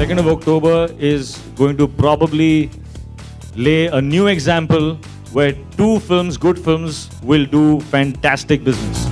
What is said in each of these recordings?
2nd of October is going to probably lay a new example where two films, good films, will do fantastic business.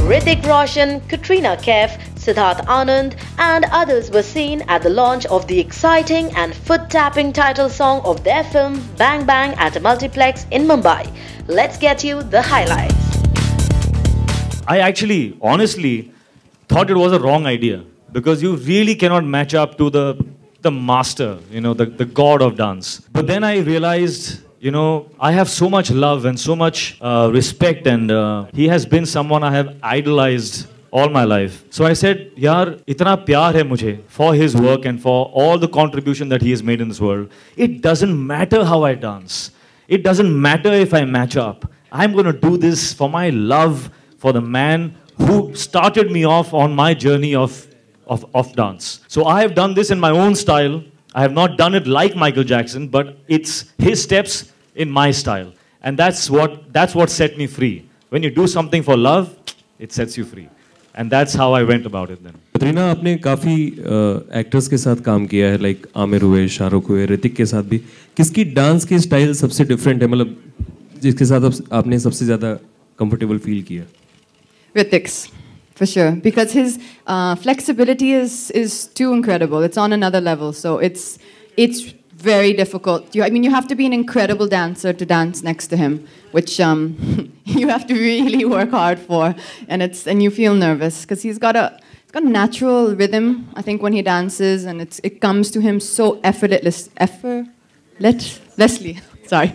Hrithik Roshan, Katrina Kaif, Siddharth Anand and others were seen at the launch of the exciting and foot-tapping title song of their film Bang Bang at a multiplex in Mumbai. Let's get you the highlights. I actually, honestly, thought it was a wrong idea because you really cannot match up to the master, the god of dance. But then I realized, I have so much love and so much respect, and he has been someone I have idolized all my life. So I said, yaar, itna pyar hai mujhe for his work and for all the contribution that he has made in this world. It doesn't matter how I dance. It doesn't matter if I match up. I'm going to do this for my love for the man who started me off on my journey of dance. So I have done this in my own style. I have not done it like Michael Jackson, but it's his steps in my style. And that's what set me free. When you do something for love, it sets you free. And that's how I went about it then. Katrina, आपने काफ़ी actors के साथ काम किया है, like Aamir हुए, शाहरुख हुए, ऋतिक के साथ भी. किसकी डांस की स्टाइल सबसे डिफरेंट है, मतलब जिसके साथ आपने सबसे ज़्यादा कंफर्टेबल फील किया? Hrithik's, for sure, because his flexibility is too incredible. It's on another level, so it's very difficult. You have to be an incredible dancer to dance next to him, which you have to really work hard for, and you feel nervous because he's got a natural rhythm. I think when he dances, and it comes to him so effortlessly. Sorry.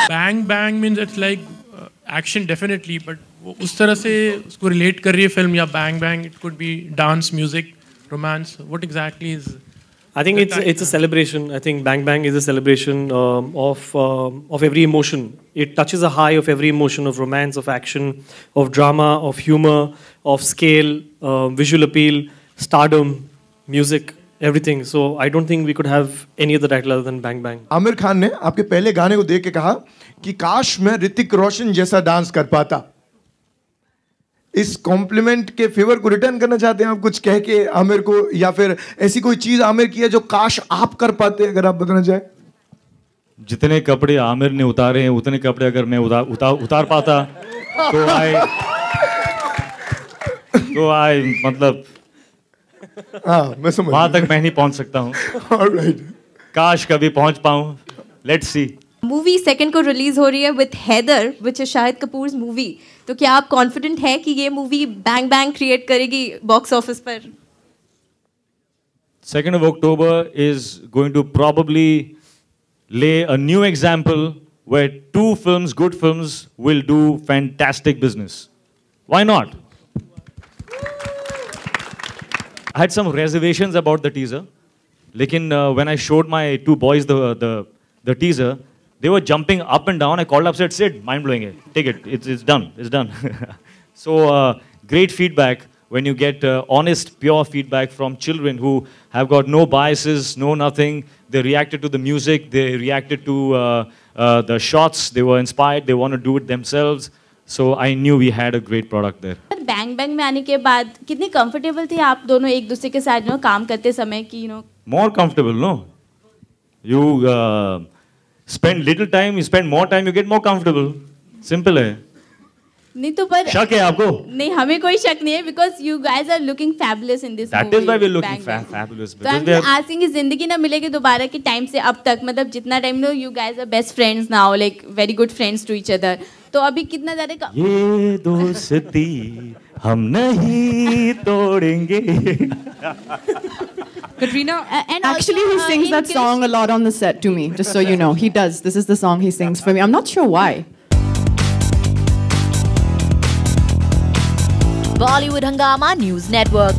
Bang Bang means it's like action definitely, but उस तरह से उसको relate कर रही है film या Bang Bang, it could be dance, music, romance. What exactly is? I think it's a celebration. I think Bang Bang is a celebration of every emotion. It touches a high of every emotion, of romance, of action, of drama, of humor, of scale, visual appeal, stardom, music, everything. So I don't think we could have any other title other than Bang Bang. Aamir Khan ने आपके पहले गाने को देख के कहा कि काश मैं ऋतिक रोशन जैसा डांस कर पाता. इस कॉम्प्लीमेंट के फेवर को रिटर्न करना चाहते हैं आप कुछ कह के आमिर को, या फिर ऐसी कोई चीज आमिर की है जो काश आप कर पाते, अगर आप बताना चाहें? जितने कपड़े आमिर ने उतारे हैं उतने कपड़े अगर मैं उतार पाता तो आई मतलब मैं समझ वहां तक मैं नहीं पहुंच सकता हूँ. Alright. काश कभी पहुंच पाऊं. Let's see. मूवी 2nd को रिलीज हो रही है with Haider, which is Shahid Kapoor's movie. तो क्या आप कॉन्फिडेंट है कि ये मूवी बैंग बैंग क्रिएट करेगी बॉक्स ऑफिस पर? 2nd of October is going to probably lay a new example where two films, good films, will do fantastic business. Why not? I had some reservations about the teaser. Lekin when I showed my two boys the teaser, they were jumping up and down. I called up, said, Sid, mind-blowing it. Take it. It's done. It's done. So great feedback when you get honest, pure feedback from children who have got no biases, no nothing. They reacted to the music. They reacted to the shots. They were inspired. They want to do it themselves. So I knew we had a great product there. Bang bang में आने के बाद कितनी comfortable थे आप दोनों एक दूसरे के साथ काम करते समय कि More comfortable, no? You spend little time, you spend more time, you get more comfortable. Simple है. नहीं तो पर शक है आपको? नहीं, हमें कोई शक नहीं है because you guys are looking fabulous in this movie. That is why we're looking fabulous. तो I'm asking कि जिंदगी ना मिलेगी दोबारा के टाइम से अब तक, मतलब जितना time low, you guys are best friends now, like very good friends to each other. तो अभी कितना ज़्यादा ये दोस्ती हम नहीं तोड़ेंगे. Katrina, and actually he sings that song a lot on the set to me, just so you know. He does. This is the song he sings for me. I'm not sure why. Bollywood Hungama News Network.